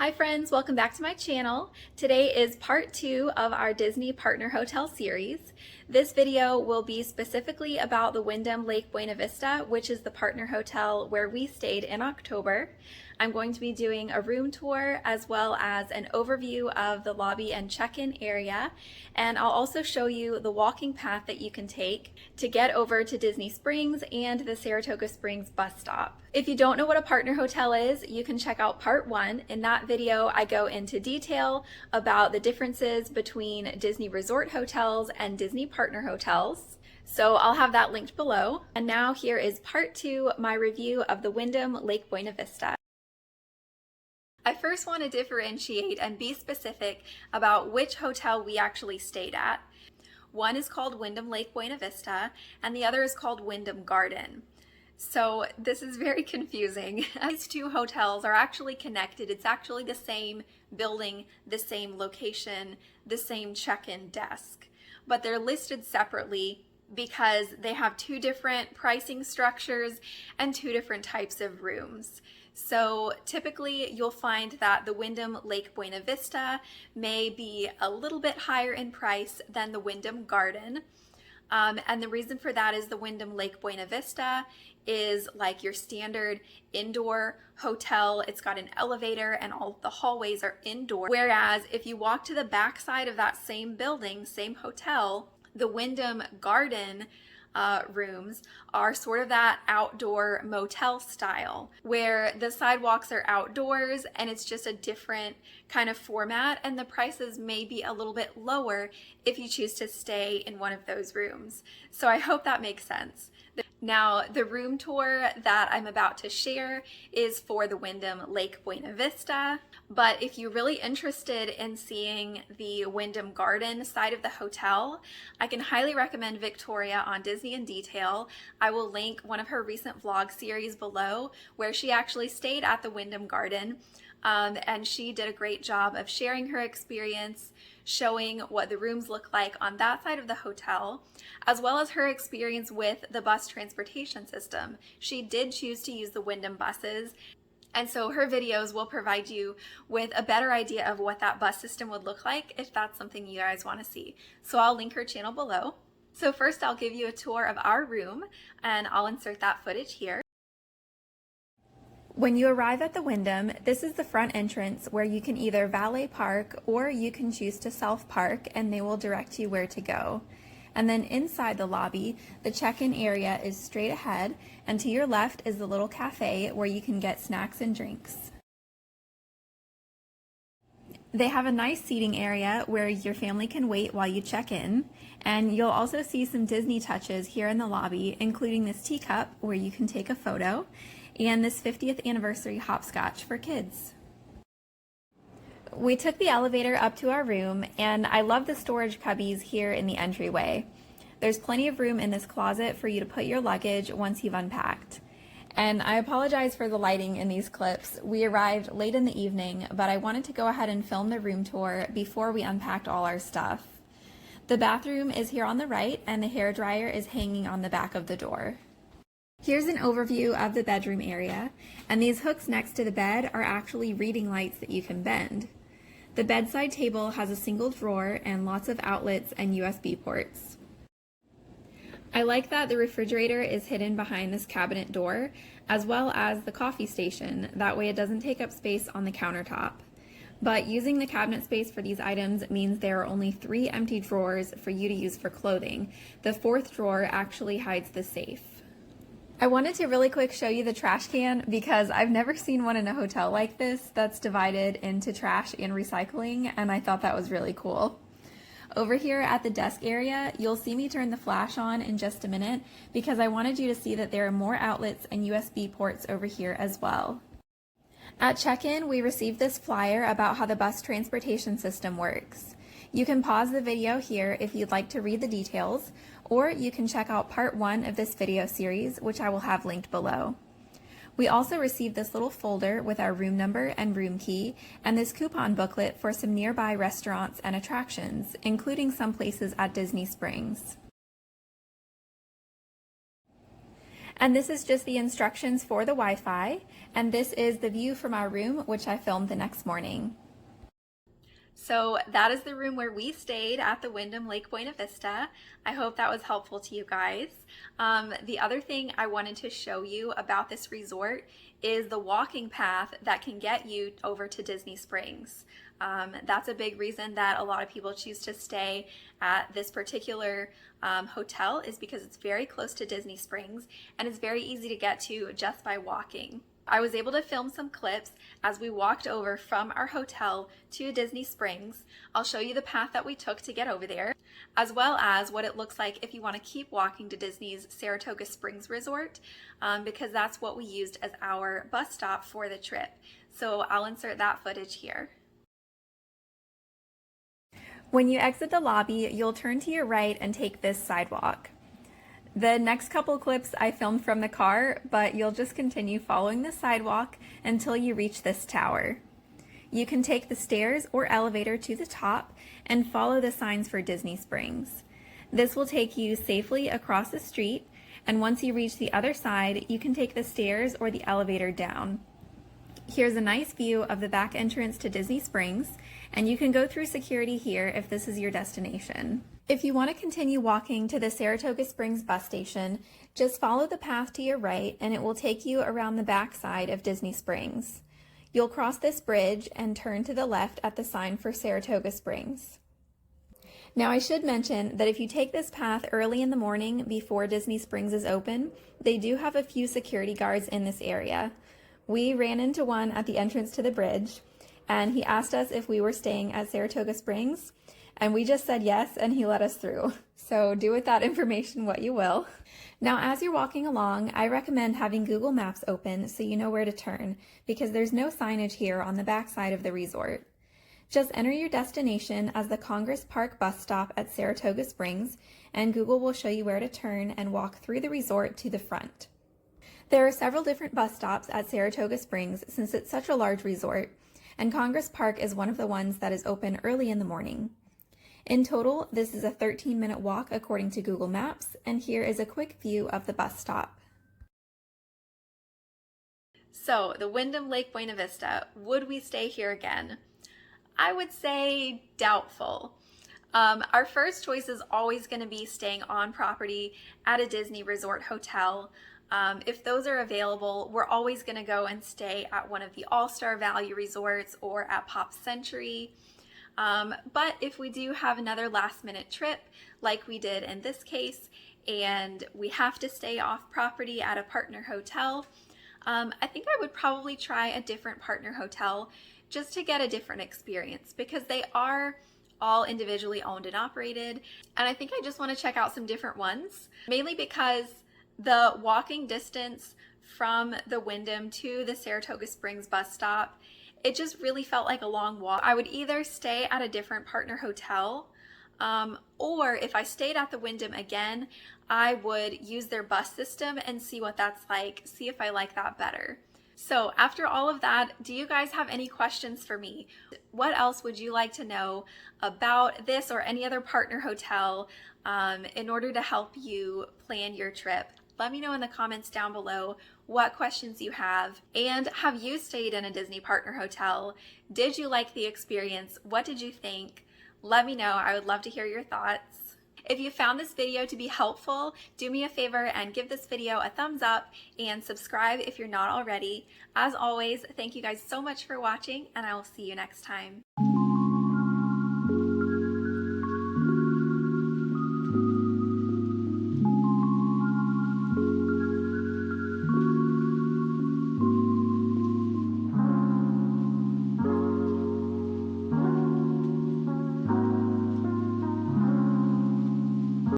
Hi friends, welcome back to my channel. Today is part 2 of our Disney Partner Hotel series. This video will be specifically about the Wyndham Lake Buena Vista, which is the partner hotel where we stayed in October. I'm going to be doing a room tour as well as an overview of the lobby and check-in area, and I'll also show you the walking path that you can take to get over to Disney Springs and the Saratoga Springs bus stop. If you don't know what a partner hotel is, you can check out part 1. In that video, I go into detail about the differences between Disney Resort hotels and Disney partner hotels. So I'll have that linked below. And now here is part 2, my review of the Wyndham Lake Buena Vista. I first want to differentiate and be specific about which hotel we actually stayed at. One is called Wyndham Lake Buena Vista, and the other is called Wyndham Garden. So this is very confusing. These two hotels are actually connected. It's actually the same building, the same location, the same check-in desk, but they're listed separately because they have two different pricing structures and two different types of rooms. So typically you'll find that the Wyndham Lake Buena Vista may be a little bit higher in price than the Wyndham Garden. And the reason for that is the Wyndham Lake Buena Vista is like your standard indoor hotel. It's got an elevator and all of the hallways are indoor. Whereas if you walk to the back side of that same building, same hotel, the Wyndham Garden rooms are sort of that outdoor motel style where the sidewalks are outdoors and it's just a different kind of format, and the prices may be a little bit lower if you choose to stay in one of those rooms. So I hope that makes sense. Now, the room tour that I'm about to share is for the Wyndham Lake Buena Vista, but if you're really interested in seeing the Wyndham Garden side of the hotel, I can highly recommend Victoria on Disney in Detail. I will link one of her recent vlog series below where she actually stayed at the Wyndham Garden, and she did a great job of sharing her experience, showing what the rooms look like on that side of the hotel, as well as her experience with the bus transportation system. She did choose to use the Wyndham buses, and so her videos will provide you with a better idea of what that bus system would look like if that's something you guys want to see. So I'll link her channel below. So first I'll give you a tour of our room, and I'll insert that footage here. When you arrive at the Wyndham, this is the front entrance where you can either valet park or you can choose to self-park and they will direct you where to go. And then inside the lobby, the check-in area is straight ahead, and to your left is the little cafe where you can get snacks and drinks. They have a nice seating area where your family can wait while you check in, and you'll also see some Disney touches here in the lobby, including this teacup where you can take a photo, and this 50th anniversary hopscotch for kids. We took the elevator up to our room, and I love the storage cubbies here in the entryway. There's plenty of room in this closet for you to put your luggage once you've unpacked. And I apologize for the lighting in these clips. We arrived late in the evening, but I wanted to go ahead and film the room tour before we unpacked all our stuff. The bathroom is here on the right, and the hairdryer is hanging on the back of the door. Here's an overview of the bedroom area, and these hooks next to the bed are actually reading lights that you can bend. The bedside table has a single drawer and lots of outlets and USB ports. I like that the refrigerator is hidden behind this cabinet door, as well as the coffee station. That way it doesn't take up space on the countertop. But using the cabinet space for these items means there are only 3 empty drawers for you to use for clothing. The 4th drawer actually hides the safe. I wanted to really quick show you the trash can because I've never seen one in a hotel like this that's divided into trash and recycling, and I thought that was really cool. Over here at the desk area, you'll see me turn the flash on in just a minute because I wanted you to see that there are more outlets and USB ports over here as well. At check-in, we received this flyer about how the bus transportation system works. You can pause the video here if you'd like to read the details, or you can check out part 1 of this video series, which I will have linked below. We also received this little folder with our room number and room key, and this coupon booklet for some nearby restaurants and attractions, including some places at Disney Springs. And this is just the instructions for the Wi-Fi. And this is the view from our room, which I filmed the next morning. So that is the room where we stayed at the Wyndham Lake Buena Vista. I hope that was helpful to you guys. The other thing I wanted to show you about this resort is the walking path that can get you over to Disney Springs. That's a big reason that a lot of people choose to stay at this particular hotel, is because it's very close to Disney Springs and it's very easy to get to just by walking. I was able to film some clips as we walked over from our hotel to Disney Springs. I'll show you the path that we took to get over there, as well as what it looks like if you want to keep walking to Disney's Saratoga Springs Resort, because that's what we used as our bus stop for the trip. So I'll insert that footage here. When you exit the lobby, you'll turn to your right and take this sidewalk. The next couple clips I filmed from the car, but you'll just continue following the sidewalk until you reach this tower. You can take the stairs or elevator to the top and follow the signs for Disney Springs. This will take you safely across the street, and once you reach the other side, you can take the stairs or the elevator down. Here's a nice view of the back entrance to Disney Springs, and you can go through security here if this is your destination. If you want to continue walking to the Saratoga Springs bus station, just follow the path to your right and it will take you around the back side of Disney Springs. You'll cross this bridge and turn to the left at the sign for Saratoga Springs. Now I should mention that if you take this path early in the morning before Disney Springs is open, they do have a few security guards in this area. We ran into one at the entrance to the bridge, and he asked us if we were staying at Saratoga Springs, and we just said yes, and he let us through. So do with that information what you will. Now, as you're walking along, I recommend having Google Maps open so you know where to turn, because there's no signage here on the backside of the resort. Just enter your destination as the Congress Park bus stop at Saratoga Springs, and Google will show you where to turn and walk through the resort to the front. There are several different bus stops at Saratoga Springs since it's such a large resort, and Congress Park is one of the ones that is open early in the morning. In total, this is a 13-minute walk according to Google Maps, and here is a quick view of the bus stop. So, the Wyndham Lake Buena Vista, would we stay here again? I would say doubtful. Our first choice is always going to be staying on property at a Disney Resort hotel. If those are available, we're always going to go and stay at one of the All-Star Value Resorts or at Pop Century. But if we do have another last-minute trip, like we did in this case, and we have to stay off property at a partner hotel, I think I would probably try a different partner hotel just to get a different experience, because they are all individually owned and operated, and I think I just want to check out some different ones, mainly because the walking distance from the Wyndham to the Saratoga Springs bus stop, it just really felt like a long walk. I would either stay at a different partner hotel, or if I stayed at the Wyndham again, I would use their bus system and see what that's like, see if I like that better. So after all of that, do you guys have any questions for me? What else would you like to know about this or any other partner hotel in order to help you plan your trip? Let me know in the comments down below what questions you have. And have you stayed in a Disney partner hotel? Did you like the experience? What did you think? Let me know. I would love to hear your thoughts. If you found this video to be helpful, do me a favor and give this video a thumbs up and subscribe if you're not already. As always, thank you guys so much for watching, and I will see you next time.